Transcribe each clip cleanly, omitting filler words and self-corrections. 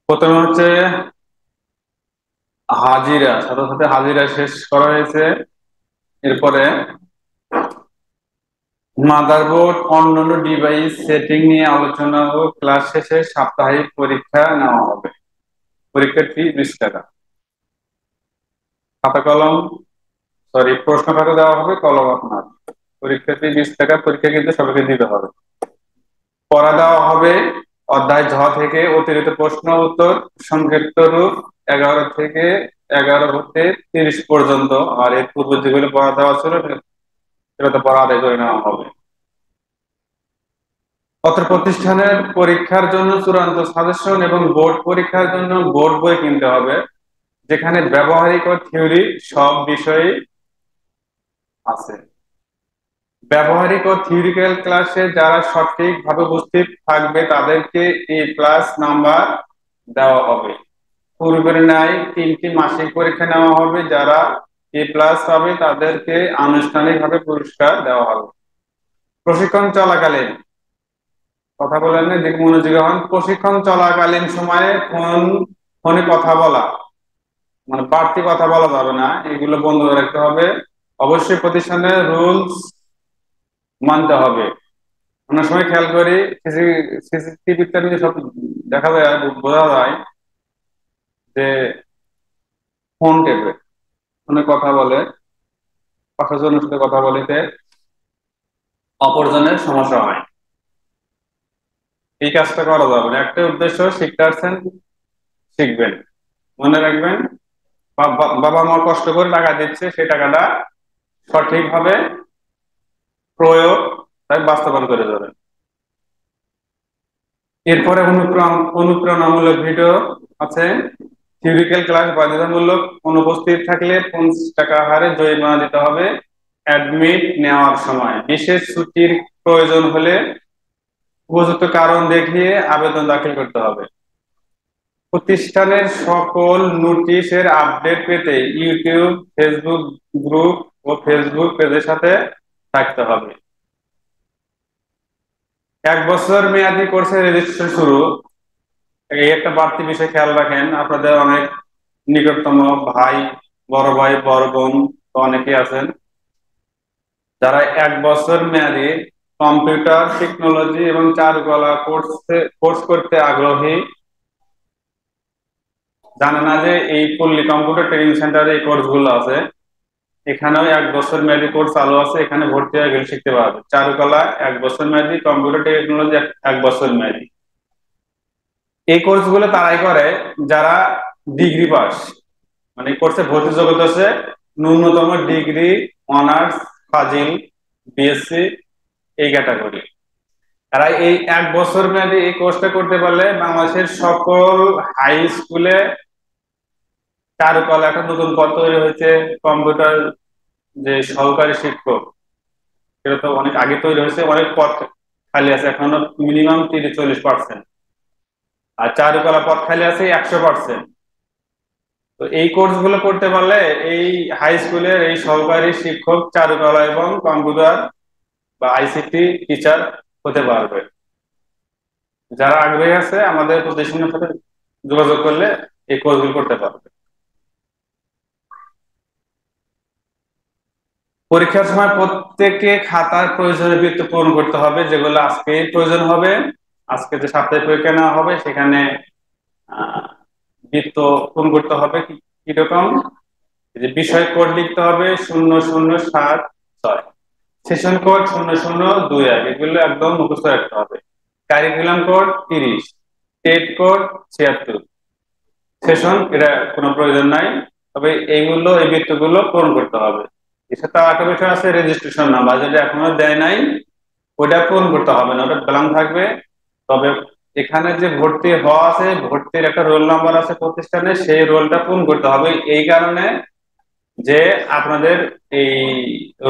প্রথমে হচ্ছে হাজিরা, সাথে সাথে হাজিরা শেষ করা হয়েছে। এরপরে মাদারবোর্ড অন্যান্য ডিভাইস সেটিং নিয়ে আলোচনা ও ক্লাস শেষে সাপ্তাহিক পরীক্ষা নেওয়া হবে। পরীক্ষার ফি 20 টাকা। খাতা কলম, সরি, প্রশ্ন খাতা দেওয়া হবে, কলম আপনার। পরীক্ষা ফি 20 টাকা। পরীক্ষা কিন্তু সবাইকে দিতে হবে। পড়া দেওয়া হবে অধ্যায় থেকে অতিরিক্ত প্রশ্ন উত্তর সংক্ষিপ্ত রূপ 11 থেকে 11 হতে 30 পর্যন্ত। আর এর পূর্বে যেগুলো পড়া দেওয়া ছিল সেটা তো পড়া আদায় করে নেওয়া হবে। অত্র প্রতিষ্ঠানের পরীক্ষার জন্য চূড়ান্ত সাজেশন এবং বোর্ড পরীক্ষার জন্য বোর্ড বই কিনতে হবে, যেখানে ব্যবহারিক ও থিওরি সব বিষয়ই আছে। ব্যবহারিক ও থিওরিক্যাল ক্লাসে যারা সঠিকভাবে উপস্থিত থাকবে তাদেরকে A+ নাম্বার দেওয়া হবে। পূর্বের ন্যায় 3টি মাসিক পরীক্ষা নেওয়া হবে। যারা A+ পাবে তাদেরকে আনুষ্ঠানিকভাবে পুরস্কার দেওয়া হবে। প্রশিক্ষণ চলাকালীন, কথা বলেন না, দিকে মনোযোগী হন। প্রশিক্ষণ চলাকালীন সময়ে ফোনে কথা বলা, মানে বাড়তি কথা বলা যাবে না, এগুলো বন্ধ করে রাখতে হবে। অবশ্যই প্রতিষ্ঠানের রুলস মানতে হবে। অনেক সময় খেয়াল করি সিসিটিভিতে সব দেখা যায়, বোঝা যায় যে ফোন টেপে, ফোনে কথা বলে, পাঁচজনের সাথে কথা বলিতে অপরজনের সমস্যা হয়। এই কাজটা করা যাবে না। একটা উদ্দেশ্য, শিখতে আসছেন, শিখবেন, মনে রাখবেন। বাবা মা কষ্ট করে টাকা দিচ্ছে, সেই টাকাটা সঠিকভাবে প্রয়োগ বাস্তবায়ন করে যাবেন। এরপরে অনুপ্রেরণামূলক ভিডিও আছে। থিওরিক্যাল ক্লাস বাধ্যতামূলক, অনুপস্থিত থাকলে 50 টাকা হারে জরিমানা দিতে হবে। অ্যাডমিট নেওয়ার সময় বিশেষ ছুটির প্রয়োজন হলে উপযুক্ত কারণ দেখিয়ে আবেদন দাখিল করতে হবে। প্রতিষ্ঠানের সকল নোটিশের আপডেট পেতে ইউটিউব, ফেসবুক গ্রুপ ও ফেসবুক পেজের সাথে থাকতে হবে। 1 বছর মেয়াদী কোর্সের রেজিস্ট্রেশন শুরু। এই একটা বাড়তি বিষয় খেয়াল রাখেন, আপনাদের অনেক নিকটতম ভাই, বড় ভাই, বড় বোন তো অনেকেই আছেন যারা 1 বছর মেয়াদী কম্পিউটার টেকনোলজি এবং চারুকলা কোর্স করতে আগ্রহী। জানে না যে এই পল্লী কম্পিউটার ট্রেনিং সেন্টারে এই কোর্স গুলো আছে। এখানেও 1 বছর মেয়াদী কোর্স চালু আছে, এখানে ভর্তি হয়ে গেলে শিখতে পারবে। চারুকলা 1 বছর মেয়াদী, কম্পিউটার টেকনোলজি 1 বছর মেয়াদী। এই কোর্স গুলো তারাই করে যারা ডিগ্রি পাস, মানে কোর্সে ভর্তি যোগ্যতা আছে ন্যূনতম ডিগ্রি, অনার্স, ফাজিল, বিএসসি, এই ক্যাটাগরি। তারা এই 1 বছর মেয়াদী এই কোর্সটা করতে পারলে বাংলাদেশের সকল হাই স্কুলে চারুকলা একটা নতুন পদ তৈরি হয়েছে। কম্পিউটার যে সহকারী শিক্ষক, সেটা তো অনেক আগে তৈরি হয়েছে, অনেক পদ খালি আছে এখনো, মিনিমাম 30-40%। আর চারুকলা পদ খালি আছে 100%। তো এই কোর্স গুলো করতে পারলে এই হাই স্কুলের এই সহকারী শিক্ষক চারুকলা এবং কম্পিউটার বা আইসিটি টিচার হতে পারবে। যারা আগ্রহী আছে আমাদের প্রতিষ্ঠানের সাথে যোগাযোগ করলে এই কোর্সগুলো করতে পারবে। পরীক্ষার সময় প্রত্যেকে খাতার প্রয়োজনীয় বৃত্ত পূরণ করতে হবে, যেগুলো আজকে প্রয়োজন হবে। আজকে যে সাপ্তাহিক পরীক্ষা নেওয়া হবে সেখানে আহ বৃত্ত পূরণ করতে হবে। কিরকম? যে বিষয় কোড লিখতে হবে 0076, সেশন কোড 0021, এগুলো একদম মুখস্থ রাখতে হবে। Curriculum code 30, state code 76, session এটা কোনো প্রয়োজন নাই, তবে এইগুলো এই বৃত্তগুলো পূরণ করতে হবে। এর সাথে আরেকটা বিষয় আছে, রেজিস্ট্রেশন নাম্বার যেটা এখনো দেয় নাই, ওইটা পূরণ করতে হবে না, ওটা ব্ল্যাঙ্ক থাকবে। তবে এখানে যে ভর্তি হওয়া আছে, ভর্তির একটা রোল নাম্বার আছে প্রতিষ্ঠানে, সেই রোলটা পূরণ করতে হবে। এই কারণে যে আপনাদের এই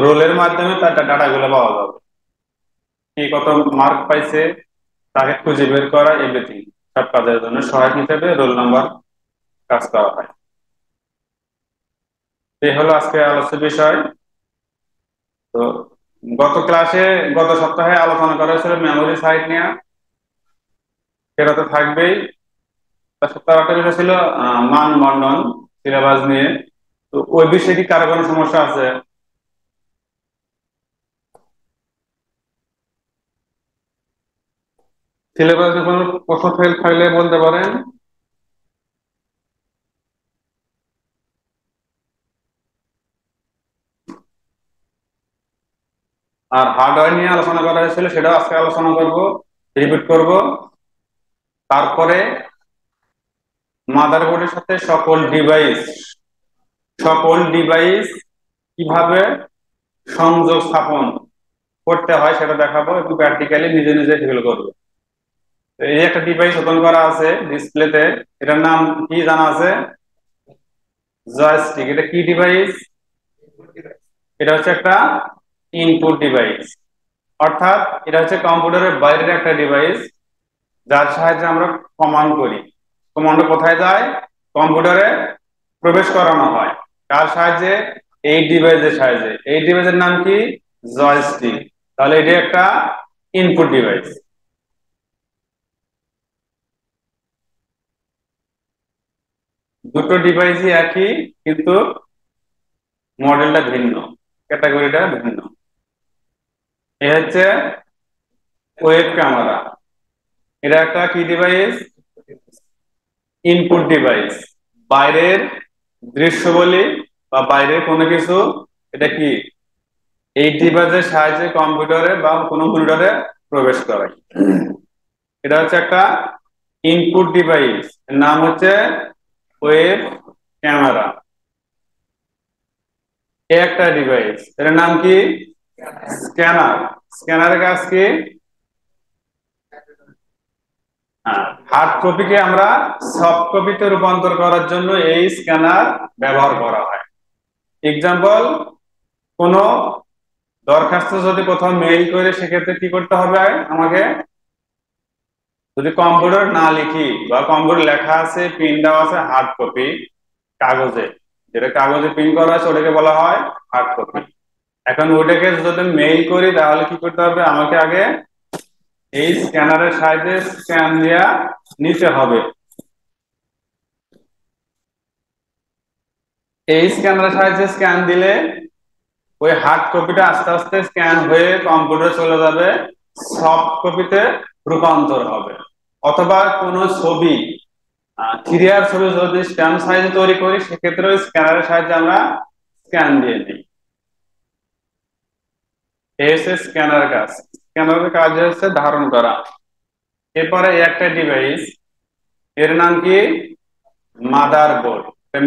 রোলের মাধ্যমে তার ডাটা গুলো পাওয়া যাবে, কি কত মার্ক পাইছে, তাকে খুঁজে বের করা, এভরিথিং সব কাজের জন্য সহায়ক হিসেবে রোল নাম্বার কাজ করা হয়। এই হলো আজকে আলোচ্য বিষয়। তো গত সপ্তাহে আলোচনা করা হয়েছিল মেমোরি সাইট নিয়ে, সেটা তো থাকবেই। তার 17টা বিষয় ছিল মানবন্ধন সিলেবাস নিয়ে। তো ওই বিষয়ে কি কারো কোনো সমস্যা আছে? সিলেবাসে কোনো প্রশ্ন ফেল থাকলে বলতে পারেন। আর হার্ডওয়্যার নিয়ে আলোচনা করা হয়েছিল, সেটাও আজকে আলোচনা করব, রিপিট করব। তারপরে মাদারবোর্ডের সাথে সকল ডিভাইস কিভাবে সংযোগ স্থাপন করতে হয় সেটা দেখাবো এবং প্র্যাকটিক্যালি নিজে নিজে ফিল করবো। তো এই একটা ডিভাইস ওপেন করা আছে ডিসপ্লেতে, এটার নাম কি জানা আছে? জয়স্টিক। এটা কি ডিভাইস? এটা হচ্ছে একটা ইনপুট ডিভাইস, অর্থাৎ এটা হচ্ছে কম্পিউটারের বাইরের একটা ডিভাইস যার সাহায্যে আমরা কমান্ড করি। কমান্ড কোথায় যায়? কম্পিউটারে প্রবেশ করানো হয়। কার সাহায্যে? এই ডিভাইসের সাহায্যে। এই ডিভাইসের নাম কি? জয়স্টিক। তাহলে এটি একটা ইনপুট ডিভাইস। দুটো ডিভাইসই একই, কিন্তু মডেলটা ভিন্ন, ক্যাটাগরিটা ভিন্ন। এ হচ্ছে ওয়েব ক্যামেরা। এটা একটা কি ডিভাইস? Input device. বাইরের দৃশ্য বলি বা বাইরের কোনো কিছু, এটা কি এই ডিভাইসের সাহায্যে কম্পিউটারে বা কোনো মনিটরে প্রবেশ করে। এটা হচ্ছে একটা ইনপুট ডিভাইস, এর নাম হচ্ছে ওয়েব ক্যামেরা। একটা ডিভাইস, এর নাম কি? স্ক্যানার। স্ক্যানারের কাজ কি? হার্ড কপিকে আমরা সফট কপিতে রূপান্তর করার জন্য এই স্ক্যানার ব্যবহার করা হয়। এক্সাম্পল, কোন দরখাস্ত যদি কোথাও মেইল করে, সেক্ষেত্রে কি করতে হবে আমাকে? যদি কম্পিউটার না লিখি বা কম্পিউটার লেখা আছে, প্রিন্ট দেওয়া আছে হার্ড কপি, কাগজে, যেটা কাগজে প্রিন্ট করা আছে ওটাকে বলা হয় হার্ড কপি। এখন ওটাকে যদি মেইল করি তাহলে কি করতে হবে? আমাকে আগে এই স্ক্যানারের সাহায্যে স্ক্যান দিয়া নিতে হবে। এই স্ক্যানারের সাহায্যে স্ক্যান দিলে ওই হার্ড কপিটা আস্তে আস্তে স্ক্যান হয়ে কম্পিউটারে চলে যাবে, সফট কপিতে রূপান্তর হবে। অথবা কোনো ছবি, 3R ছবি যদি স্ট্যাম্প সাইজে তৈরি করি, সেক্ষেত্রে স্ক্যানারের সাহায্যে আমরা স্ক্যান দিয়ে দিই। এই হচ্ছে স্ক্যানার কাজ। স্ক্যানারের কাজ হচ্ছে ধারণ করা। এরপরে একটা ডিভাইস, এর নাম কি? Mother board.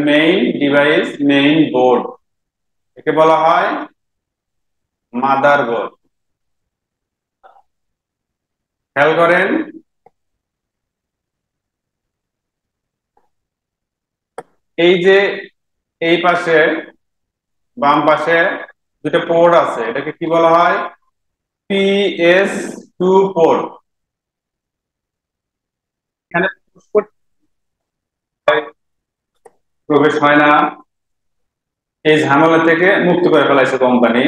Main device, main board, একে বলা হয় মাদার বোর্ড। খেয়াল করেন, এই যে এই পাশে বাম পাশে দুটো পোর্ট আছে, এটাকে কি বলা হয়? PS2 port. এখানে প্রবেশ হয় না, এই ঝামেলা থেকে মুক্ত করে ফেলাইছে কোম্পানি।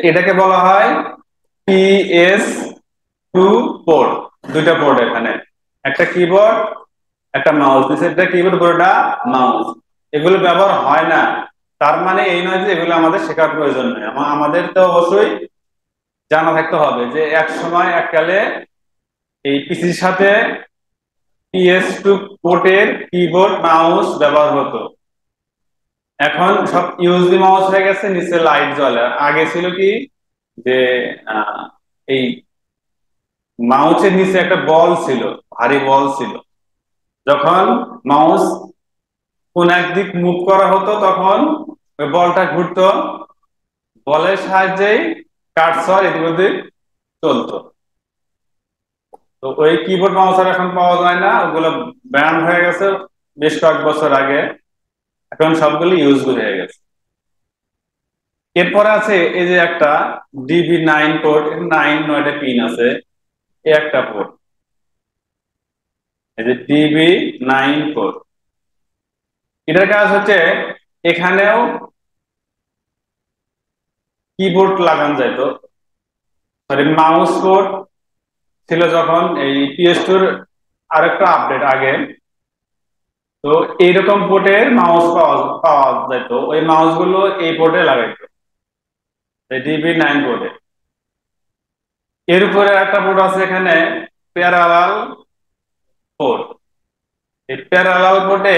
এটাকে বলা হয় PS2 পোর্ট। দুইটা পোর্ট এখানে, একটা কিবোর্ড, একটা মাউস। নিচেরটা কিবোর্ড, উপরেরটা মাউস। এগুলো ব্যবহার হয় না, তার মানে এই নয় যে এগুলো আমাদের শেখার প্রয়োজন নেই। আমাদের তো অবশ্যই জানা থাকতে হবে যে এক সময় এককালে এই পিসির সাথে PS2 পোর্টের কিবোর্ড মাউস ব্যবহার হতো। এখন সব ইউএসবি মাউস হয়ে গেছে, নিচে লাইট জ্বলে। আগে ছিল কি যে এই মাউসের নিচে একটা বল ছিল, ভারী বল ছিল। যখন মাউস কোন একদিক মুভ করা হতো, তখন ওই বলটা ঘুরতো, বলের সাহায্যেই কার্সর এদিক ওদিক চলতো। তো ওই কিবোর্ড মাউস আর এখন পাওয়া যায় না, ওগুলো ব্যান হয়ে গেছে বেশ কয়েক বছর আগে। এখন সবগুলো ইউজফুল হয়ে গেছে। এরপরে আছে এই যে একটা DB9 পোর্ট, 9 পিন আছে, এই একটা পোর্ট, এই যে DB9 পোর্ট। এটার কাজ হচ্ছে এখানেও কিবোর্ড লাগানো যায় তো, সরি মাউস পোর্ট ছিল যখন এই PS2 আরেকটা আপডেট আগে, তো এইরকম পোর্টের মাউস পাওয়া পাওয়া যেত, ওই মাউস গুলো এই পোর্টে লাগাইতো, DB9 পোর্টে। এর উপরে একটা পোর্ট আছে এখানে, প্যারালাল পোর্ট। এই প্যারালাল পোর্টে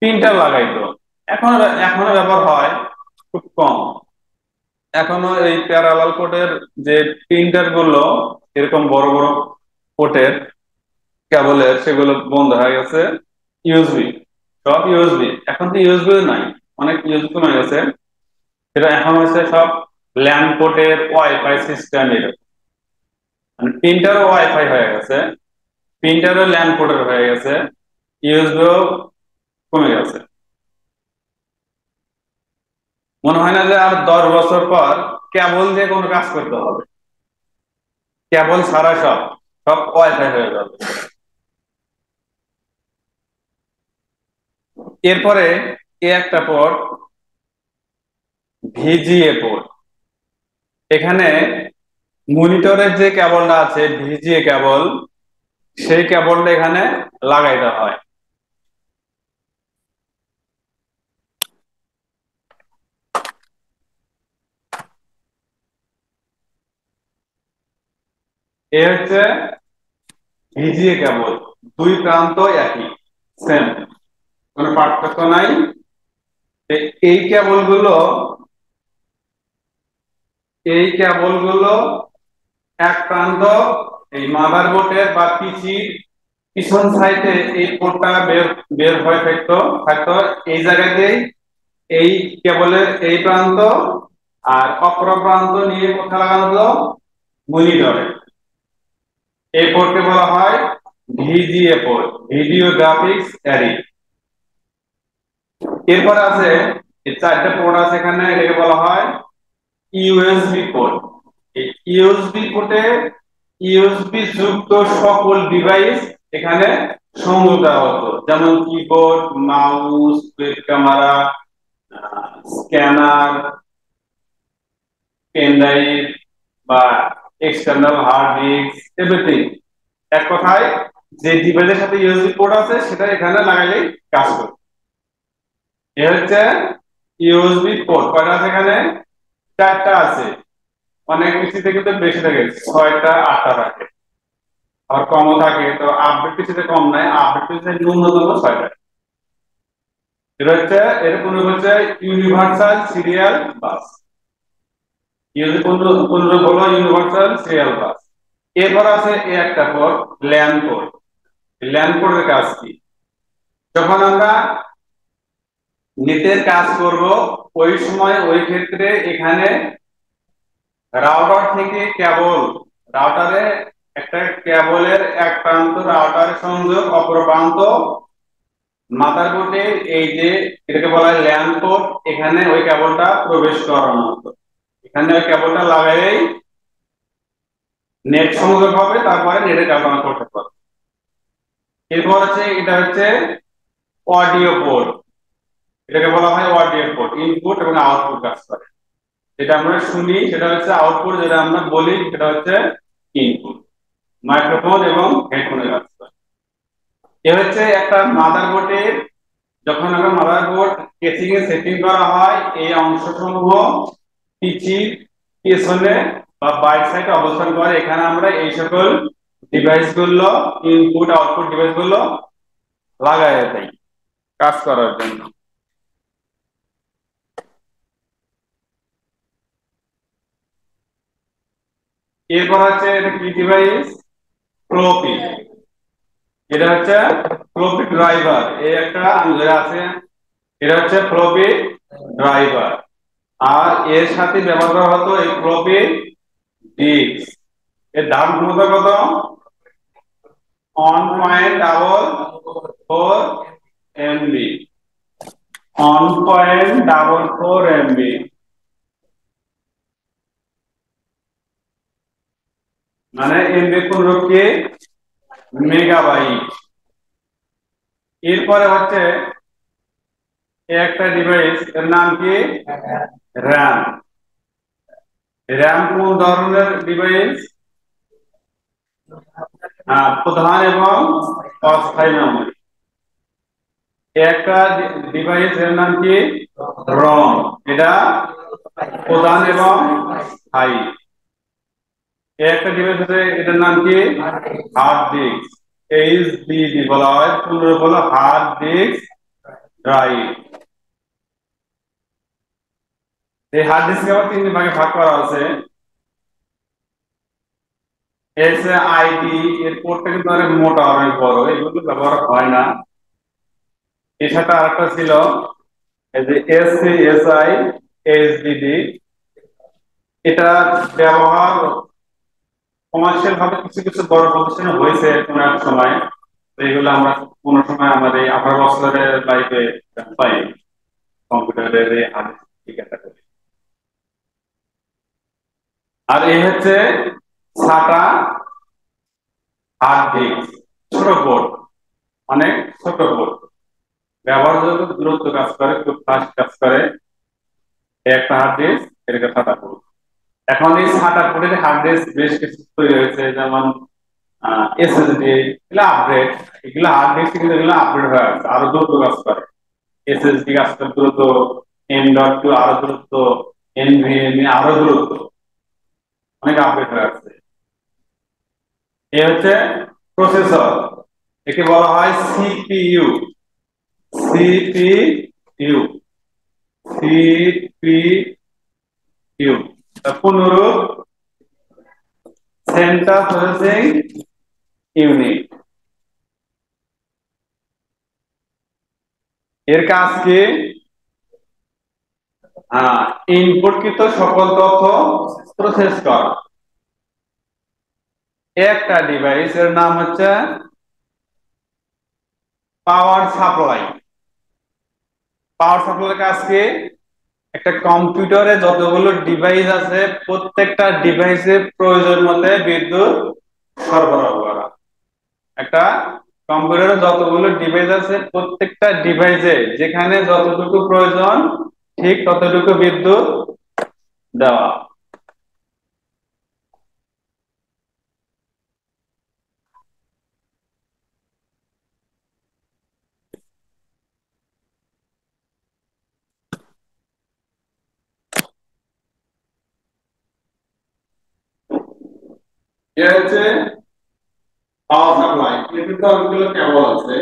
প্রিন্টার লাগাইতো, এখনো এখনো ব্যবহার হয়, খুব কম। এখনো এই প্যারালাল পোর্টের যে প্রিন্টার গুলো এরকম বড় বড় পোর্টের কেবলের, সেগুলো বন্ধ হয়ে গেছে। ইউএসবি, সব ইউএসবি, এখন তো ইউএসবি নাই, অনেক ইউএসবি কমে গেছে। সেটা এখন হচ্ছে সব ল্যান্ড পোর্টের ওয়াইফাই সিস্টেম, এরকম মানে প্রিন্টারও ওয়াইফাই হয়ে গেছে, প্রিন্টারও ল্যান্ড পোর্টের হয়ে গেছে, ইউএসবিও কমে গেছে। মনে হয় না যে আর 10 বছর পর কেবল দিয়ে কোনো কাজ করতে হবে, কেবল ছাড়া সব সব ওয়াইফাই হয়ে যাবে। এরপরে একটা পোর্ট, ভিজিএ পোর্ট। এখানে মনিটরের যে কেবলটা আছে ভিজিএ কেবল, সেই কেবলটা এখানে লাগাইতে হয়। এ হচ্ছে ভিজিএ কেবল, দুই প্রান্ত একই, সেম, কোনো পার্থক্য নাই। এই কেবলগুলো, এই কেবলগুলো এক প্রান্ত এই মাদারবোর্ডের বা পিসির পিছন সাইডে এই পোর্টটা বের বের হয়ে থাকতো থাকতো এই জায়গাতেই, এই কেবলের এই প্রান্ত আর অপর প্রান্ত নিয়ে কোথায় লাগানো হতো, মনিটরে। এই পোর্টকে বলা হয় VGA port, video graphics array. এরপর আছে এই চারটা পোর্ট আছে এখানে, এটাকে বলা হয় ইউএসবি পোর্ট। এই ইউএসবি পোর্টে ইউএসবি যুক্ত সকল ডিভাইস এখানে সংযোগ দেওয়া হতো, যেমন keyboard, mouse, web camera, scanner, pen drive বা এক্সটার্নাল হার্ড ডিস্ক, এভরিথিং। এক কথায় যে ডিভাইসের সাথে ইউএসবি পোর্ট আছে সেটা এখানে লাগাইলেই কাজ করবে। এ হচ্ছে ইউএসবি পোর্ট। কয়টা আছে এখানে, চারটা আছে। অনেক পিসিতে কিন্তু বেশি থাকে, 6টা 8টা থাকে, আর কমও থাকে। তো আপডেট পিসিতে কম নাই, আপডেট পিসিতে ন্যূনতম 6টা। এটা হচ্ছে, এর কোন হচ্ছে ইউনিভার্সাল সিরিয়াল বাস, কোন হলো ইউনিভার্সাল সিরিয়াল বাস। এরপর আছে এই একটা পোর্ট, ল্যান পোর্ট। ল্যান পোর্টের কাজ কি, যখন আমরা নেটের কাজ করব ওই সময় ওই ক্ষেত্রে এখানে রাউটার থেকে কেবল, রাউটারে একটা কেবলের এক প্রান্ত রাউটারের সংযোগ, অপর প্রান্ত মাদারবোর্ডে, এই যে এটাকে বলা হয় ল্যান পোর্ট, এখানে ওই কেবলটা প্রবেশ করানো হতো। এখানে ওই কেবলটা লাগাইলেই নেট সংযোগ হবে, তারপরে নেটের কাজ আমরা করতে পারবো। এরপর হচ্ছে এটা হচ্ছে অডিও পোর্ট। এটাকে বলা হয় অডিও পোর্ট, ইনপুট এবং আউটপুট কাজ করে। যেটা আমরা শুনি সেটা হচ্ছে আউটপুট, যেটা আমরা বলি সেটা হচ্ছে ইনপুট। মাইক্রোফোন এবং হেডফোনের কাজ করে। এ হচ্ছে একটা মাদারবোর্ডের, যখন আমরা মাদারবোর্ড কেসিং এ সেটিং করা হয়, এই অংশসমূহ পিচির পেছনে বা বাইট সাইডে অবস্থান করে। এখানে আমরা এই সকল ডিভাইস গুলো, ইনপুট আউটপুট ডিভাইস গুলো লাগাই দেই কাজ করার জন্য। এরপর হচ্ছে এটা কি ডিভাইস, ফ্লোপি। এটা হচ্ছে ফ্লোপি ড্রাইভার, এই একটা আঙ্গুলে আছে, এটা হচ্ছে ফ্লোপি ড্রাইভার। আর এর সাথে ব্যবহার করা হতো এই ফ্লোপি ডিস্ক। এর দাম ক্ষমতা কত, 1.44 MB, 1.44 MB, মানে এমবি কোন কি, মেগাবাইট। এরপরে হচ্ছে একটা ডিভাইস, এর নাম কি, র্যাম। র্যাম কোন ধরনের ডিভাইস? প্রধান এবং অস্থায়ী মেমরি। একটা ডিভাইস এর নাম কি? রম। এটা প্রধান এবং স্থায়ী। একটা ডিভাইস আছে, এটার নাম কি? Hard disk. এইচডিডি বলা হয়, পুনরূপ হলো হার্ড ডিস্ক ড্রাইভ। এই হার্ড ডিস্ক আবার তিন ভাগে ভাগ করা আছে। এসআইডি এর কোডটা কিন্তু অনেক মোটা, অনেক বড়, এগুলো ব্যবহার হয় না। এর সাথে আরেকটা ছিল এই যে এসসিএসআই এইচডিডি। এটা ব্যবহার কমার্শিয়াল ভাবে কিছু কিছু বড় প্রতিষ্ঠানে হয়েছে কোন এক সময়। তো এগুলো আমরা কোন সময় আমাদের এই 18 বছরের লাইফে পাই কম্পিউটারের এই আধুনিকতা করে। আর এই হচ্ছে সাটা হার্ড ডিস্ক, ছোট বোর্ড, অনেক ছোট বোর্ড, ব্যবহারযোগ্য, দ্রুত কাজ করে, খুব ফাস্ট কাজ করে। একটা হার্ড ডিস্ক, এটাকে সাটা বোর্ড। এখন এই সাটা বোর্ডের হার্ড ডিস্ক বেশ কিছু তৈরি হয়েছে, যেমন এসএসডি, এগুলো আপডেট। এগুলো হার্ড ডিস্ক কিন্তু এগুলো আপডেট হয়ে আছে, আরো দ্রুত কাজ করে। এসএসডি কাজ করে দ্রুত, M.2 আরো দ্রুত, NVMe আরো দ্রুত, অনেক আপডেট হয়ে আছে। এ হচ্ছে প্রসেসর, একে বলা হয় সিপিইউ। সিপিইউ, সিপিইউ পুনরূপ সেন্ট্রাল প্রসেসিং ইউনিট। এর কাজ কি? ইনপুটকৃত সকল তথ্য প্রসেস করা। একটা ডিভাইসের নাম হচ্ছে পাওয়ার সাপ্লাই। পাওয়ার সাপ্লাইয়ের কাজ কি? একটা কম্পিউটারে যতগুলো ডিভাইস আছে প্রত্যেকটা ডিভাইসের প্রয়োজন মতে বিদ্যুৎ সরবরাহ করা। একটা কম্পিউটারে যতগুলো ডিভাইস আছে প্রত্যেকটা ডিভাইসে যেখানে যতটুকু প্রয়োজন ঠিক ততটুকু বিদ্যুৎ দেওয়া। এ হচ্ছে পাওয়ার সাপ্লাই। এর কিন্তু অনেকগুলো কেবল আছে।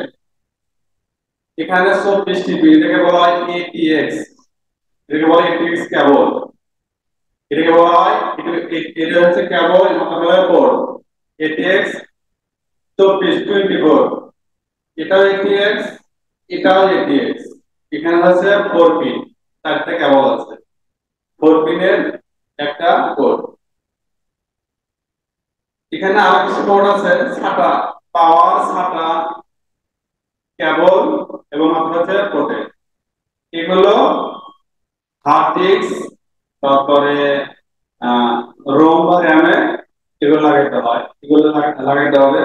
এখানে 24 টি, এটাকে বলা হয় এটিএক্স। এটাকে বলা হয় এটিএক্স কেবল। এটাকে বলা হয়, এটা হচ্ছে কেবল মোকাবেলার পোর্ট। এটিএক্স 24 এটাও এটিএক্স, এটাও এটিএক্স। এখানে আছে 4 পিন, চারটা কেবল আছে, 4 পিনের একটা কোড। এখানে আরো কিছু কোড আছে, সাটা, পাওয়ার সাটা, কেবল এবং আপনার হচ্ছে পোর্টে। এগুলো হার্ড ডিস্ক, তারপরে রোম বা র্যামে এগুলো লাগাইতে হয়, এগুলো লাগাইতে হবে।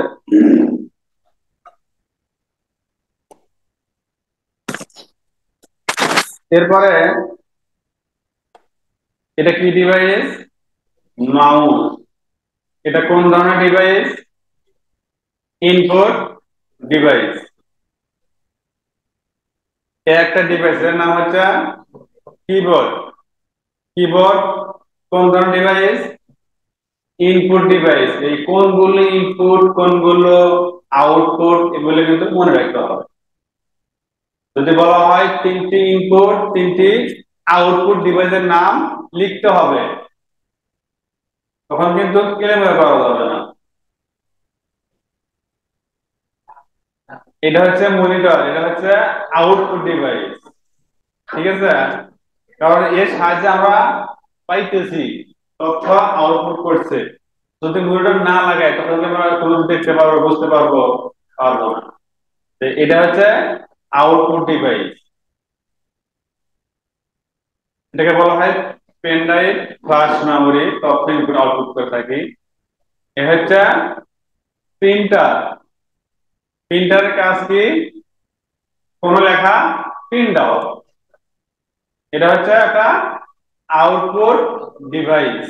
এরপরে এটা কি ডিভাইস? মাউস। এটা কোন ধরনের ডিভাইস? Input device. একটা ডিভাইসের নাম হচ্ছে কিবোর্ড। কিবোর্ড কোন ধরনের ডিভাইস? Input device. এই কোনগুলো ইনপুট, কোনগুলো আউটপুট, এগুলো কিন্তু মনে রাখতে হবে। যদি বলা হয় তিনটি ইনপুট, তিনটি আউটপুট ডিভাইসের নাম লিখতে হবে, তখন কিন্তু ক্লেম করা যাবে না। এটা হচ্ছে মনিটর, এটা হচ্ছে আউটপুট ডিভাইস। ঠিক আছে, কারণ এর সাহায্যে আমরা পাইতেছি, তথ্য আউটপুট করছে। যদি মনিটর না লাগাই তাহলে আমরা কোনো দেখতে পারবো, বুঝতে পারবো পারবো না। এটা হচ্ছে আউটপুট ডিভাইস। এটাকে বলা হয় পেন ড্রাইভ, ফ্ল্যাশ মেমোরি, তথ্য ইনপুট আউটপুট করে থাকি। এ হচ্ছে প্রিন্টার। প্রিন্টারের কাজ কি? কোনো লেখা প্রিন্ট আউট। এটা হচ্ছে একটা আউটপুট ডিভাইস,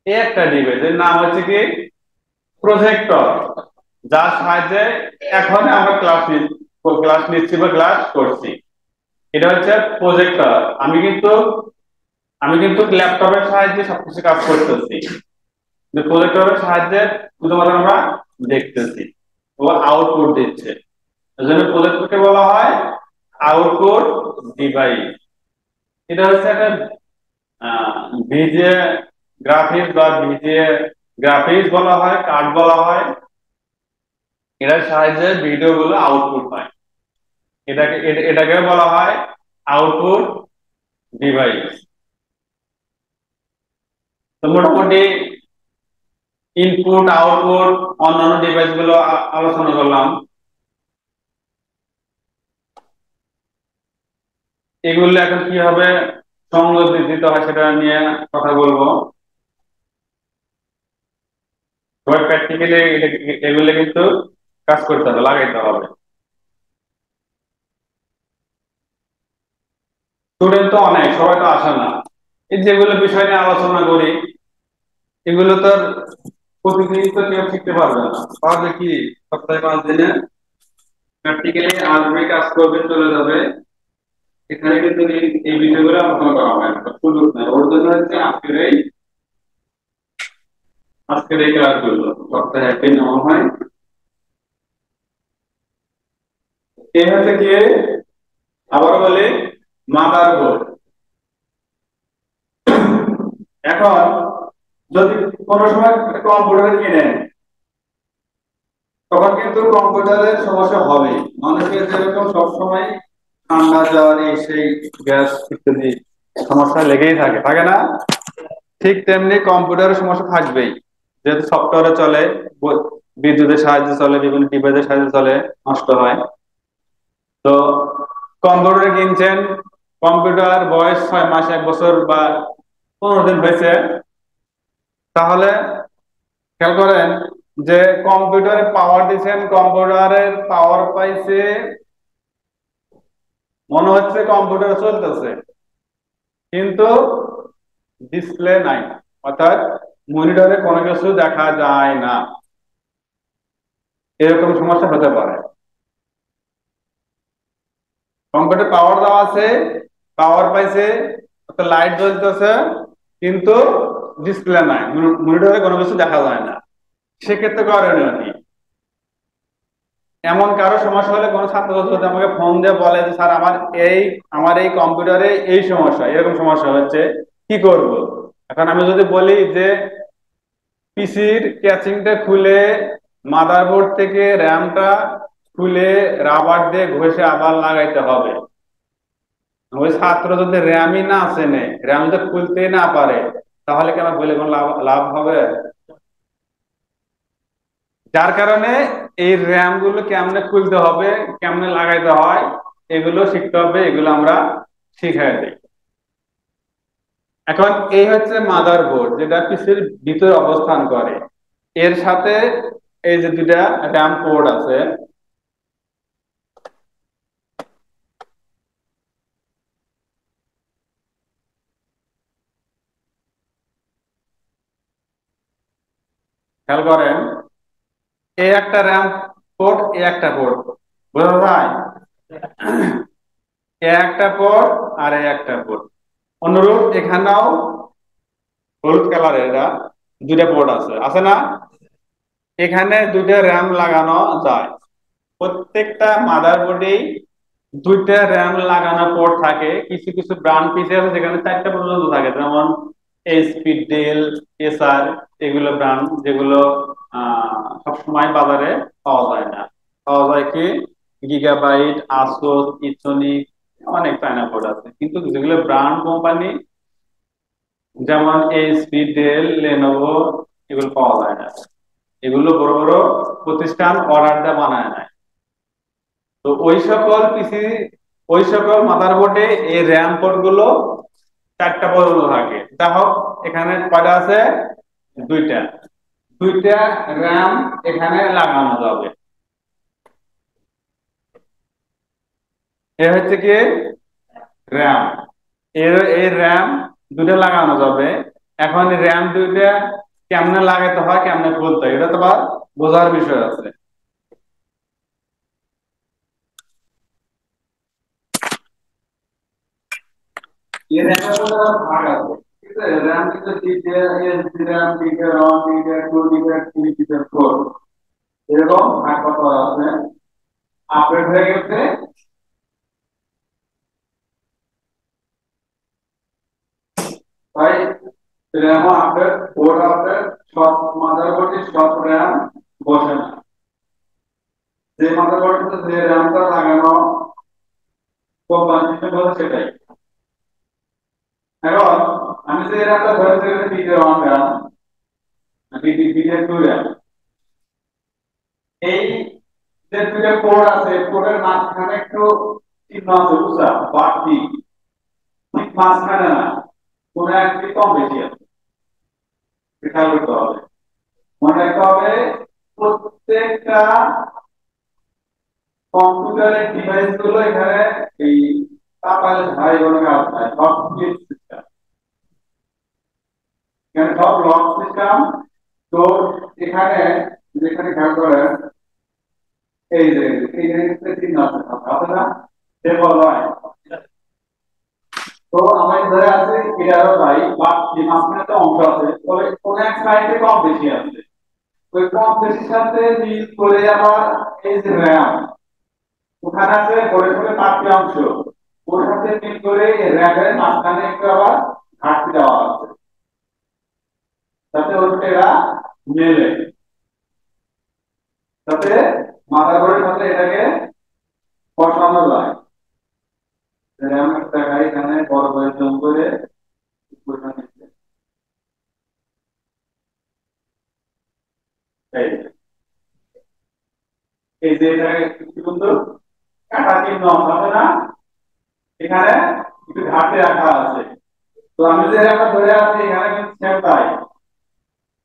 এই একটা ডিভাইসের নাম হচ্ছে কি প্রজেক্টর, যার সাহায্যে এখন আমরা ক্লাস নিচ্ছি বা ক্লাস করছি। এটা হচ্ছে প্রজেক্টর। আমি কিন্তু ল্যাপটপের সাহায্যে সবকিছু কাজ করতেছি, কিন্তু প্রজেক্টরের সাহায্যে শুধুমাত্র আমরা দেখতেছি, ও আউটপুট দিচ্ছে। এজন্য প্রজেক্টরকে বলা হয় আউটপুট ডিভাইস। এটা হচ্ছে একটা ভিজে গ্রাফিক্স বা ভিজে গ্রাফিক্স বলা হয়, কার্ড বলা হয়। এটার সাহায্যে ভিডিও গুলো আউটপুট হয়, এটাকে বলা হয় আউটপুট ডিভাইস। তো মোটামুটি ইনপুট আউটপুট অন্যান্য ডিভাইস গুলো আলোচনা করলাম। এগুলো এখন কিভাবে সংযোগ দিতে হয় সেটা নিয়ে কথা বলবো। সবাই প্র্যাকটিক্যালি এগুলো কিন্তু কাজ করতে হবে, লাগাইতে হবে। স্টুডেন্ট তো অনেক, সবাই তো আসে না। এই যেগুলো বিষয় নিয়ে আলোচনা করি এগুলো তো আর প্রতিদিন তো কেউ শিখতে পারবে না। তাহলে কি সপ্তাহে 5 দিনে প্র্যাকটিক্যালি আসবে, কাজ করবে, চলে যাবে, এখানে কিন্তু এই বিষয়গুলো আলোচনা করা হয় না, সুযোগ নেই। ওর জন্য হচ্ছে আজকের এই ক্লাসগুলো সপ্তাহে একদিন নেওয়া হয়। এই হচ্ছে কি, আবার বলি, মাদারবোর্ড। এখন যদি কোনো সময় কম্পিউটার কিনেন তখন কিন্তু কম্পিউটারের সমস্যা হবে। মানুষের যেরকম সবসময় ঠান্ডা জ্বর এই সেই গ্যাস ইত্যাদি সমস্যা লেগেই থাকে, থাকে না? ঠিক তেমনি কম্পিউটারের সমস্যা থাকবেই, যেহেতু সফটওয়্যারে চলে, বিদ্যুতের সাহায্যে চলে, বিভিন্ন ডিভাইসের সাহায্যে চলে, নষ্ট হয়। তো কম্পিউটার কিনছেন, কম্পিউটার বয়স 6 মাস, 1 বছর বা 15 দিন হয়েছে, তাহলে খেয়াল করেন যে কম্পিউটারে পাওয়ার দিচ্ছেন, কম্পিউটারের পাওয়ার পাইছে, মনে হচ্ছে কম্পিউটার চলতেছে, কিন্তু ডিসপ্লে নাই, অর্থাৎ মনিটরে কোনো কিছু দেখা যায় না। এরকম সমস্যা হতে পারে। কম্পিউটার পাওয়ার দেওয়া আছে, পাওয়ার পাইছে, অর্থাৎ লাইট জ্বলতেছে, কিন্তু ডিসপ্লে নাই, মনিটরে কোনো কিছু দেখা যায় না। সেক্ষেত্রে করণীয় কি? এমন কারো সমস্যা হলে কোনো ছাত্র যদি আমাকে ফোন দিয়ে বলে যে স্যার আমার এই কম্পিউটারে এই সমস্যা, এরকম সমস্যা হচ্ছে, কি করব? এখন আমি যদি বলি যে পিসির ক্যাচিংটা খুলে মাদারবোর্ড থেকে র্যামটা খুলে রাবার দিয়ে ঘষে আবার লাগাইতে হবে, ওই ছাত্র যদি র্যামই না চেনে, র্যাম যদি খুলতেই না পারে, তাহলে কি আমার বলে কোনো লাভ লাভ হবে? যার কারণে এই র্যাম গুলো কেমনে খুলতে হবে, কেমনে লাগাইতে হয়, এগুলো শিখতে হবে, এগুলো আমরা শিখাই দিই। এখন এই হচ্ছে মাদারবোর্ড, যেটা পিসির ভিতরে অবস্থান করে। এর সাথে এই যে দুটা র্যাম পোর্ট আছে, খেয়াল করেন, এই একটা র্যাম পোর্ট, এই একটা পোর্ট, বোঝা যায়? এ একটা পোর্ট আর এই একটা পোর্ট। অনুরূপ এখানেও হলুদ কালারের এরা দুইটা পোর্ট আছে, আছে না? এখানে দুইটা র্যাম লাগানো যায়। প্রত্যেকটা মাদারবোর্ডেই দুইটা র্যাম লাগানো পোর্ট থাকে। কিছু কিছু ব্র্যান্ড পিসি আছে যেখানে 4টা পর্যন্ত থাকে, যেমন এইচপি, ডেল, এসার, এগুলো ব্র্যান্ড যেগুলো সবসময় বাজারে পাওয়া যায় না। পাওয়া যায় কি গিগাবাইট, আসুস, ইসোনিক, অনেক চায়না বোর্ড আছে, কিন্তু যেগুলো ব্র্যান্ড কোম্পানি যেমন এইচপি, ডেল, লেনোভো, এগুলো পাওয়া যায় না। এগুলো বড় বড় প্রতিষ্ঠান অর্ডার দিয়ে বানায় না। তো ওই সকল মাদারবোর্ডে এই র্যাম পোর্ট গুলো 4টা পর্যন্ত থাকে। যা হোক, এখানে কয়টা আছে? দুইটা। দুইটা র্যাম এখানে লাগানো যাবে। এ হচ্ছে কি র্যাম, এর এই র্যাম দুটো লাগানো যাবে। এখন র্যাম দুইটা কেমনে লাগাতে হয় কেমনে খুলতে হয় এটা তো আবার বোঝার বিষয় আছে। এর একটা করে ভাগ আছে, ঠিক আছে? র্যাম কিন্তু ডিডি এসডি র্যাম, ডিডি রম, ডিডি 2, ডিডি 3, ডিডি 4 এরকম ভাগ করা আছে। আপডেট হয়ে গেছে। তাই র্যাম আপডেট, বোর্ড আপডেট, সব মাদারবোর্ডে সব র্যাম বসে না। যে মাদারবোর্ডে যে র্যামটা লাগানো কোম্পানিতে বলে সেটাই। এখন আমি যে র্যামটা ধরেছি ডিডি 1 র্যাম, ডিডি 2 র্যাম, এই যে দুইটা কোড আছে কোডের মাঝখানে একটু চিহ্ন আছে বুঝছা, বাড়তি, ঠিক মাঝখানে না, কোন একটি কম বেশি আছে, খেয়াল করতে হবে। মনে রাখতে হবে প্রত্যেকটা কম্পিউটারের ডিভাইস গুলো এখানে এই তাপাল ভাই বোন কাজ হয়, সব সিস্টেম, এখানে সব লক সিস্টেম। তো এখানে যেখানে খেয়াল করেন এই যে এই যে চিহ্ন আছে আছে না, সে বলা হয়। তো আমি ধরে আছি এটারও তাই, বাট যে মাঝখানে একটা অংশ আছে, তবে কোন এক সাইডে কম বেশি আছে, ওই কম বেশির সাথে মিল করে আবার এই যে র্যাম ওখানে আছে গড়ে গড়ে পাঁচটি অংশ, ওর সাথে মিল করে র্যামের মাঝখানে একটু আবার ঘাটতি দেওয়া আছে, যাতে ওর এরা মেলে, যাতে মাদারবোর্ডের সাথে এটাকে বসানো যায়। র্যাম একটা এখানে বড় করে জম করে এই যে এটাকে কি বলতো কাটা চিহ্ন আছে না, এখানে একটু ঘাটতি রাখা আছে। তো আমি যে র্যামটা ধরে আছি এখানে কিন্তু সেম তাই,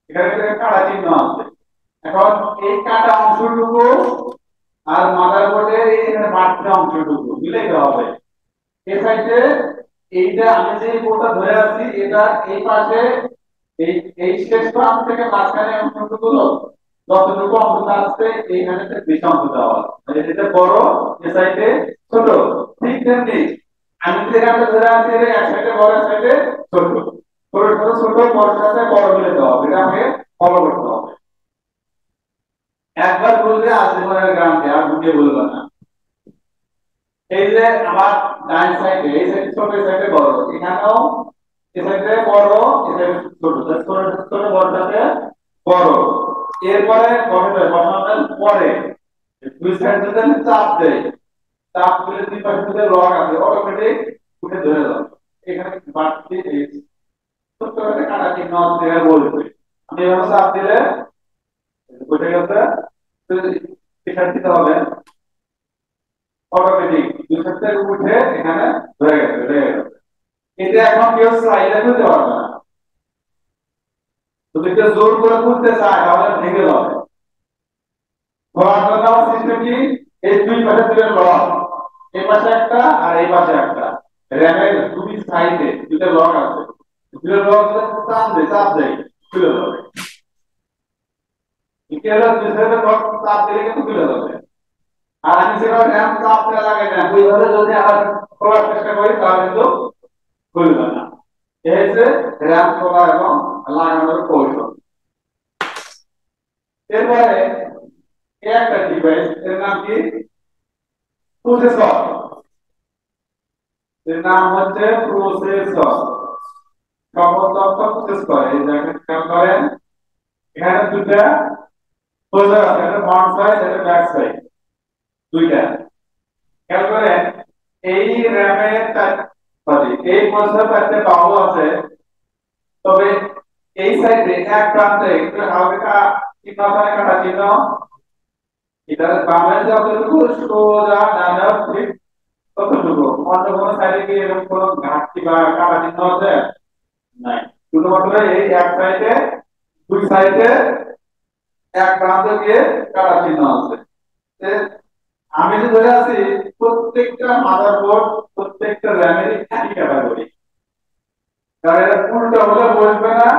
এখানে কিন্তু কাটা চিহ্ন আছে। এখন এই কাটা অংশটুকু আর মাদারবোর্ডের এই এখানে বাড়তি অংশটুকু মিলাইতে হবে। এই সাইডে এইটা আমি যে বোর্ডটা ধরে আছি এটা এই পাশে এই এই শেষ প্রান্ত থেকে মাঝখানে অংশটুকু যতটুকু অংশ আছে এইখানে বেশি অংশ দেওয়া আছে, মানে এটা বড় এই সাইডে ছোট। ঠিক তেমনি আমি যে এখানে ধরে আছি এর এক সাইডে বড় এক সাইডে ছোট, ছোট ছোট ছোট বড় সাথে বড় মিলে দেওয়া হবে, এটা আমাকে ফলো করতে হবে। একবার বললে আজীবনের গ্রামকে আর বুঝে বলবে না। এই যে আমার ডান সাইডে এই সাইডে ছোট এই সাইডে বড়, এখানেও এই সাইডে বড় এই সাইডে ছোট, ছোট ছোট বড়টাতে বড়। এরপরে বসানোর পরে দুই সাইড যদি আমি চাপ দেই, চাপ দিলে দুই পাশে যদি লক আছে অটোমেটিক উঠে ধরে যাবে। এখানে বাড়তি এই ছোট্ট করে কাটা চিহ্ন দিয়ে বলবে, আমি এভাবে চাপ দিলে উঠে গেছে। তো এটা দিতে হবে অটোমেটিক দুই সাইড উঠে এখানে ধরে গেছে, ধরে গেছে। এটা এখন কেউ চাইলে খুলতে পারবে না, যদি কেউ জোর করে খুলতে চায় তাহলে ভেঙে যাবে। ধরার জন্য আমার সিস্টেম কি, এই দুই পাশে দুটো লক, এই পাশে একটা আর এই পাশে একটা, র্যামের দুই সাইডে দুটো লক আছে, দুটো লক চাপ দেয় খুলে যাবে। কি হলো দুই সাইডে লক চাপ দিলে কিন্তু খুলে যাবে। আর আমি সেটা র্যাম চাপ দেওয়া লাগে না, ওইভাবে যদি আবার খোলার চেষ্টা করি তাহলে কিন্তু খুলবে না। এই হচ্ছে র্যাম খোলা এবং লাগানোর কৌশল। এরপরে একটা ডিভাইস এর নাম কি, প্রসেসর। এর নাম হচ্ছে প্রসেসর, সকল তথ্য প্রসেস করে। এই দেখেন খেয়াল করেন এখানে দুইটা প্রসেসর আছে, একটা ফ্রন্ট সাইড একটা ব্যাক সাইড, দুইটা। খেয়াল করেন এই র্যামের সরি এই প্রসেসর একটা বাহু আছে, তবে এই সাইডে এক প্রান্তে একটু হালকা চিহ্ন আছে কাটা চিহ্ন, এটা বামে যতটুকু সোজা ডানে ঠিক ততটুকু, অন্য কোনো সাইডে কি এরকম কোনো ঘাটতি বা কাটা চিহ্ন আছে নাই, শুধুমাত্র এই এক সাইডে দুই সাইডে এক প্রান্তে গিয়ে কাটা চিহ্ন আছে। আমি যে ধরে আছি প্রত্যেকটা মাদারবোর্ড প্রত্যেকটা র্যামের একই ক্যাটাগরি, কারণ এটা উল্টা হলে বসবে না,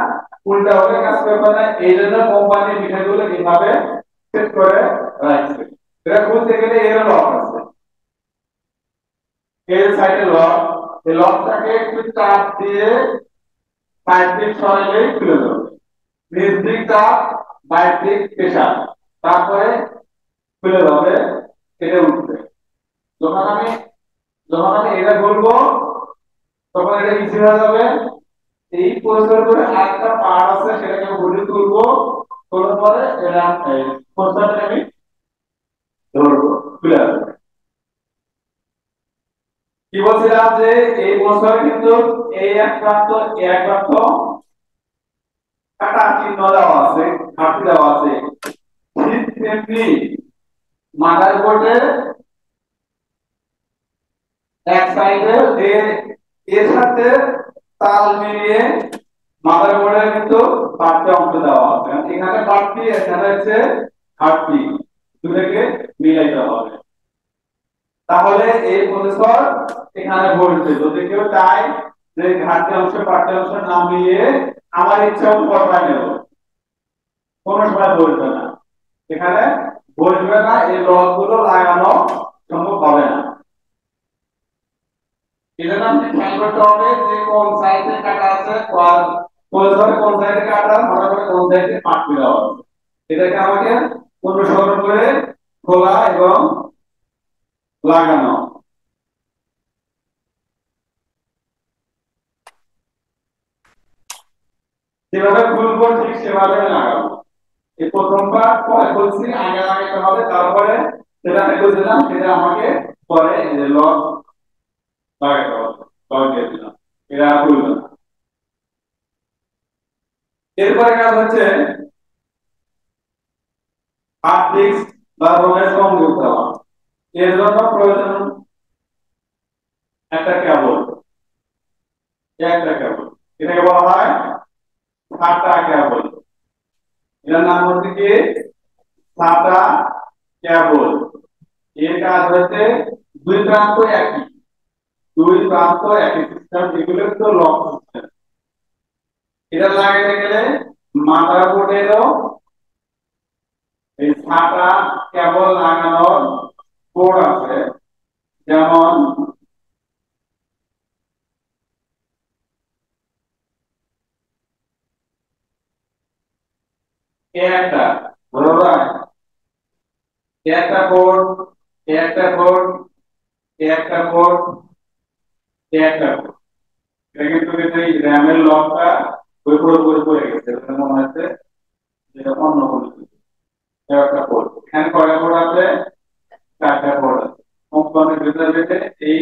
উল্টা হলে কাজ করবে না, এই জন্য কোম্পানি বিষয়গুলো এইভাবে সেট করে রাখছে। এটা খুলতে গেলে এর লক আছে, এই সাইডে লক, এই লকটাকে একটু চাপ দিয়ে সাইড দিক সরালেই খুলে যাবে। নিচ দিক চাপ, বাইর দিক প্রেসার, তারপরে খুলে যাবে, এটা উঠবে। যখন আমি যখন আমি এটা বলবো তখন এটা ইজি হয়ে যাবে। এই প্রসেসর করে আরেকটা পার্ট আছে সেটাকে আমি বলে তুলবো, তোলার পরে এটা প্রসেসরটা আমি ধরবো, খুলে আসবে। কি বলছিলাম যে এই প্রসেসরে কিন্তু এই এক প্রান্ত এই এক প্রান্ত কাটা চিহ্ন দেওয়া আছে, ঘাটতি দেওয়া আছে। ঠিক তেমনি মাদারবোর্ডের এক সাইডে এর সাথে তাল মিলিয়ে মাদারবোর্ডে কিন্তু বাড়তি অংশ দেওয়া আছে, এখানে বাড়তি এখানে হচ্ছে ঘাটতি, দুটোকে মিলাইতে হবে। তাহলে এই প্রসেসর এখানে বলছে যদি কেউ চায় যে ঘাটতি অংশ বাড়তি অংশ না মিলিয়ে আমার ইচ্ছা মতো বসায় নেব, কোনো সময় বলবে না, এখানে বসবে না, এই লকগুলো লাগানো সম্ভব হবে না। এজন্য আপনি খেয়াল করতে হবে যে কোন সাইডে কাটা আছে, কোন সাইডে কাটা, মোটামুটি কোন সাইডে পাট দেওয়া আছে, এটাকে আমাকে অনুসরণ করে খোলা এবং লাগানো। যেভাবে খুলবো ঠিক সেভাবে লাগাবো। এই প্রথমবার পরে বলছি আগে লাগাইতে হবে, তারপরে সেটা আমি বুঝলাম সেটা আমাকে পরে এই যে লক লাগাইতে হবে, লক দিয়ে দিলাম, এটা খুলবে না। এরপরে কাজ হচ্ছে হার্ড ডিস্ক বা রোমের সংযোগ দেওয়া। এর জন্য প্রয়োজন একটা কেবল, একটা কেবল, এটাকে বলা হয় সাটা কেবল। এর নাম হচ্ছে কি সাটা কেবল। এর কাজ হচ্ছে দুই প্রান্ত একই, দুই প্রান্ত একই সিস্টেম, এগুলো তো লক সিস্টেম। এটা লাগাতে গেলে মাদারবোর্ডেরও এই সাটা কেবল লাগানোর কোড আছে, যেমন একটা বড় একটা কোড, একটা কোড, একটা কোড, একটা কোড। এটা কিন্তু এই র্যামের লকটা ওই পুরোপুরি পড়ে গেছে, মনে হচ্ছে যেটা অন্য কোনো কিছু। একটা কোড, এখানে কয়টা কোড আছে? চারটা কোড আছে। কোম্পানির ভিতরে এই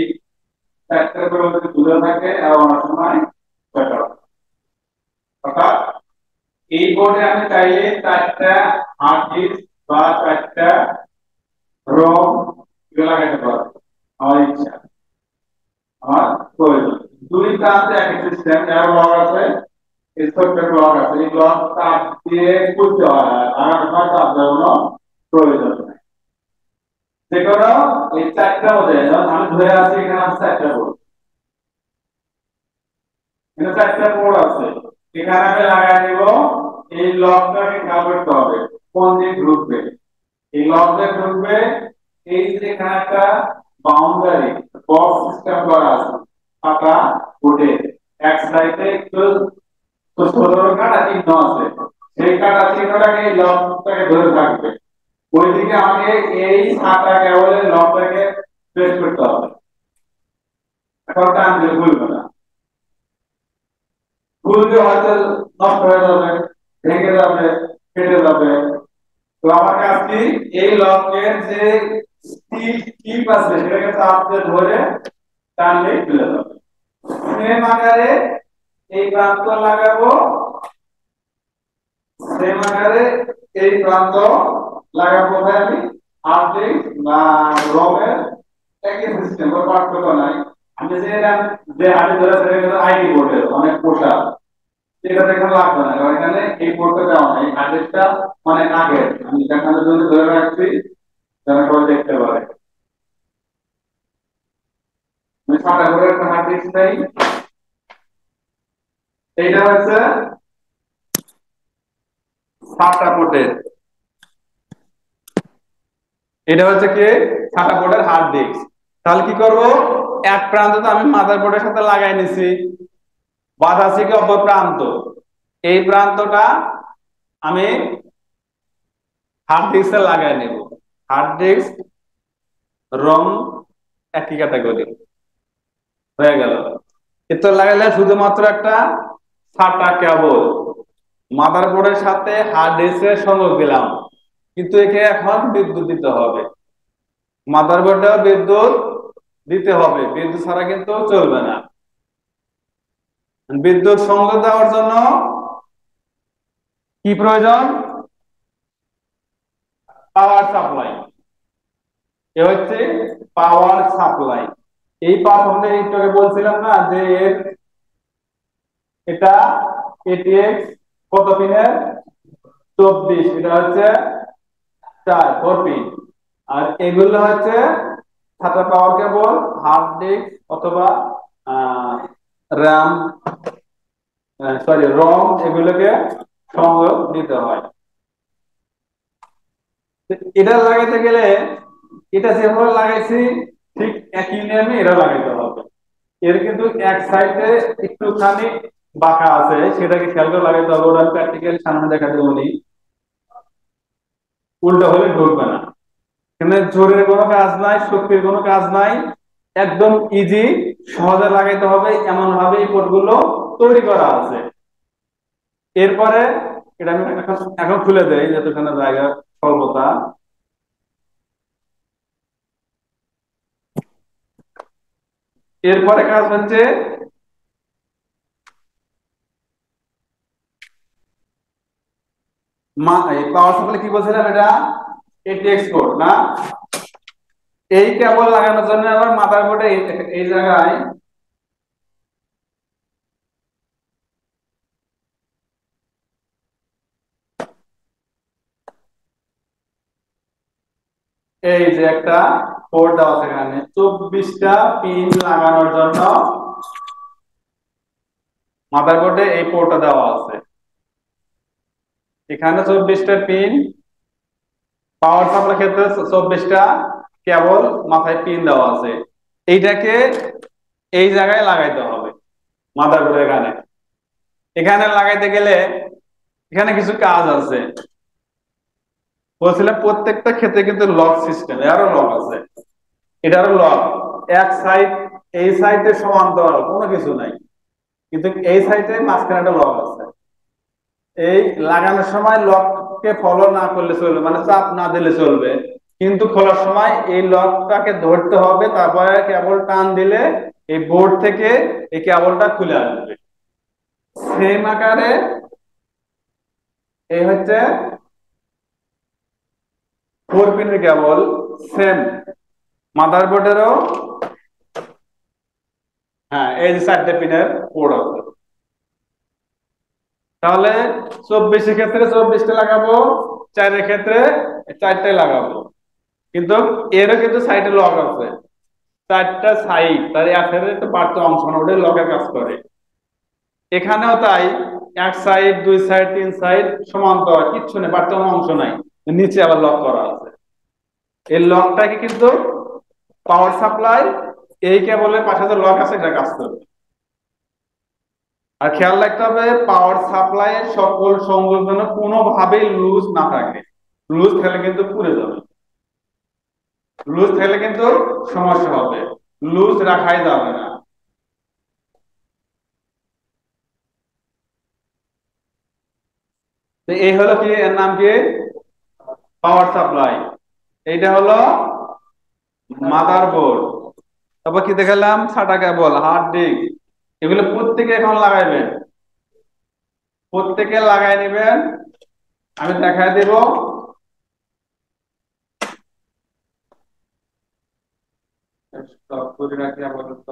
চারটা কোড যদি দুটো থাকে আর অনেক সময় ছয়টা, অর্থাৎ এই বোর্ডে আমি চাইলে চারটা হার্ড ডিস্ক বা চারটা রোম এগুলো লাগাতে পারবো, আমার ইচ্ছা, আমার প্রয়োজন। দুই প্রান্তে একই সিস্টেম, যার লক আছে, এই ছোট্ট লক আছে, এই লক তার দিয়ে খুলতে হয়, আর হয় তার জন্য প্রয়োজন নাই। যে কোনো এই চারটা মধ্যে আমি ধরে আছি এখানে আছে চারটা বোর্ড, এখানে চারটা বোর্ড আছে, এখানে আমি লাগাই দিব। এই লকটাকে খেয়াল করতে হবে কোন দিক ঢুকবে, এই লকটা ঢুকবে এই যে এখানে একটা বাউন্ডারি বক্স সিস্টেম করা আছে পাতা উঠে এক সাইডে একটু ছোট কাটা চিহ্ন আছে, সেই কাটা চিহ্নটাকে এই লকটাকে ধরে থাকবে, ওইদিকে আমাকে এই সাতটা কেবলের লকটাকে প্রেস করতে হবে। এখন টান দিয়ে খুলবে না, খুলবে হয়তো নষ্ট হয়ে যাবে, ভেঙে যাবে, কেটে যাবে। তো আমার কাজ কি এই লকের যে স্টিল টিপ আছে সেটাকে চাপ দিয়ে ধরে টানলে খুলে যাবে। সেম আকারে এই প্রান্ত লাগাবো, সেম আকারে এই প্রান্ত লাগাবো, আমি হার্ড না রমের একই সিস্টেম, কোনো পার্থক্য নাই। আমি যে আমি ধরে সেটা আইডি বোর্ডের অনেক পোশাক, এটা এখানে লাগবে না, কারণ এখানে এই বোর্ডটা দেওয়া নাই, হার্ডেসটা অনেক আগের, আমি দেখানোর জন্য ধরে রাখছি যেন সবাই দেখতে পারে। মানে 6টা করে একটা হার্ড ডিস্ক চাই। এইটা হচ্ছে 7টা পোর্টের, এটা হচ্ছে কি 7টা পোর্টের হার্ড ডিস্ক। তাহলে কি করব, এক প্রান্ত তো আমি মাদারবোর্ডের সাথে লাগাই নিছি, বাদ আছে কি অপর প্রান্ত, এই প্রান্তটা আমি হার্ড ডিস্কে লাগাই নেব। হার্ড ডিস্ক রম একই ক্যাটাগরি হয়ে গেল। এতো লাগাইলে শুধুমাত্র একটা 7টা কেবল মাদারবোর্ডের সাথে হার্ড ডিস্কের সংযোগ দিলাম, কিন্তু একে এখন বিদ্যুৎ দিতে হবে, মাদারবোর্ডে বিদ্যুৎ দিতে হবে, বিদ্যুৎ ছাড়া কিন্তু চলবে না। বিদ্যুৎ সংযোগ দেওয়ার জন্য কি প্রয়োজন, পাওয়ার সাপ্লাই। এ হচ্ছে পাওয়ার সাপ্লাই। এই পাওয়ার সাপ্লাই একটু আগে বলছিলাম না যে এটা এটিএক্স কত পিনের, 24, এটা হচ্ছে 4 পিন। আর এগুলো হচ্ছে সাথে পাওয়ার কেবল, হার্ড ডিস্ক অথবা র্যাম, সরি রম, এগুলোকে সংযোগ দিতে হয়। এটা লাগাইতে গেলে এটা যেভাবে লাগাইছি ঠিক একই নিয়মে এটা লাগাইতে হবে। এর কিন্তু এক সাইডে একটুখানি বাঁকা আছে, সেটাকে খেয়াল করে লাগাইতে হবে, ওটা প্র্যাকটিক্যালি সামনে দেখা দেবো নি, উল্টো হলে ঢুকবে না। এখানে জোরের কোনো কাজ নাই, শক্তির কোনো কাজ নাই, একদম ইজি, সহজে লাগাইতে হবে, এমন ভাবে এই কোডগুলো তৈরি করা আছে। এরপরে এটা আমি এখন এখন খুলে দেই যতক্ষণ জায়গা স্বল্পতা। এরপরে কাজ হচ্ছে পাওয়ার সাপ্লাই কি বলছিলাম, এটা এটিএক্স কোড না, এই কেবল লাগানোর জন্য আবার মাদারবোর্ডে এই জায়গায় এই যে একটা পোর্ট দেওয়া আছে, এখানে 24টা পিন লাগানোর জন্য মাদারবোর্ডে এই পোর্টটা দেওয়া আছে। এখানে 24টা পিন, পাওয়ার সাপ্লাই ক্ষেত্রে 24টা কেবল মাথায় পিন দেওয়া আছে। এইটাকে এই জায়গায় লাগাইতে হবে মাদারবোর্ডের এখানে। এখানে লাগাইতে গেলে এখানে কিছু কাজ আছে, বলছিলাম প্রত্যেকটা ক্ষেত্রে কিন্তু লক সিস্টেম, এরও লক আছে, এটারও লক। এক সাইড, এই সাইডে সমান্তরাল কোনো কিছু নাই, কিন্তু এই সাইডে মাঝখানে একটা লক আছে। এই লাগানোর সময় লককে ফলো না করলে চলবে, মানে চাপ না দিলে চলবে, কিন্তু খোলার সময় এই লকটাকে ধরতে হবে, তারপরে কেবল টান দিলে এই বোর্ড থেকে এই কেবলটা খুলে আসবে। সেম আকারে এই হচ্ছে 4 পিনের কেবল, সেম মাদারবোর্ডেরও, হ্যাঁ এই যে 4টে পিনের পোর্ট আছে। তাহলে 24 এর ক্ষেত্রে 24টা লাগাবো, 4 এর ক্ষেত্রে 4টাই লাগাবো, কিন্তু এরও কিন্তু সাইডে লক আছে, 4টা সাইড, তার একের একটা বাড়তি অংশ না, ওটা লকের কাজ করে। এখানেও তাই, এক সাইড, 2 সাইড, 3 সাইড সমান্তরাল, কিচ্ছু নেই, বাড়তি কোনো অংশ নাই, নিচে আবার লক করা আছে। এই লকটাকে কিন্তু পাওয়ার সাপ্লাই এই কেবলের পাশে যে লক আছে এটা কাজ করবে। আর খেয়াল রাখতে হবে পাওয়ার সাপ্লাই এর সকল সংযোগ যেন কোনোভাবেই লুজ না থাকে, লুজ থাকলে কিন্তু পুড়ে যাবে, লুজ থাকলে কিন্তু সমস্যা হবে, লুজ রাখাই যাবে না। তো এই হলো কি, এর নাম কি, পাওয়ার সাপ্লাই। এইটা হলো মাদারবোর্ড। তারপর কি দেখালাম, ছাটা কেবল, হার্ড ডিস্ক, এগুলো প্রত্যেকে এখন লাগাইবেন, প্রত্যেকে লাগাই নেবেন, আমি দেখাই দেব। স্টপ করে রাখি আপাতত।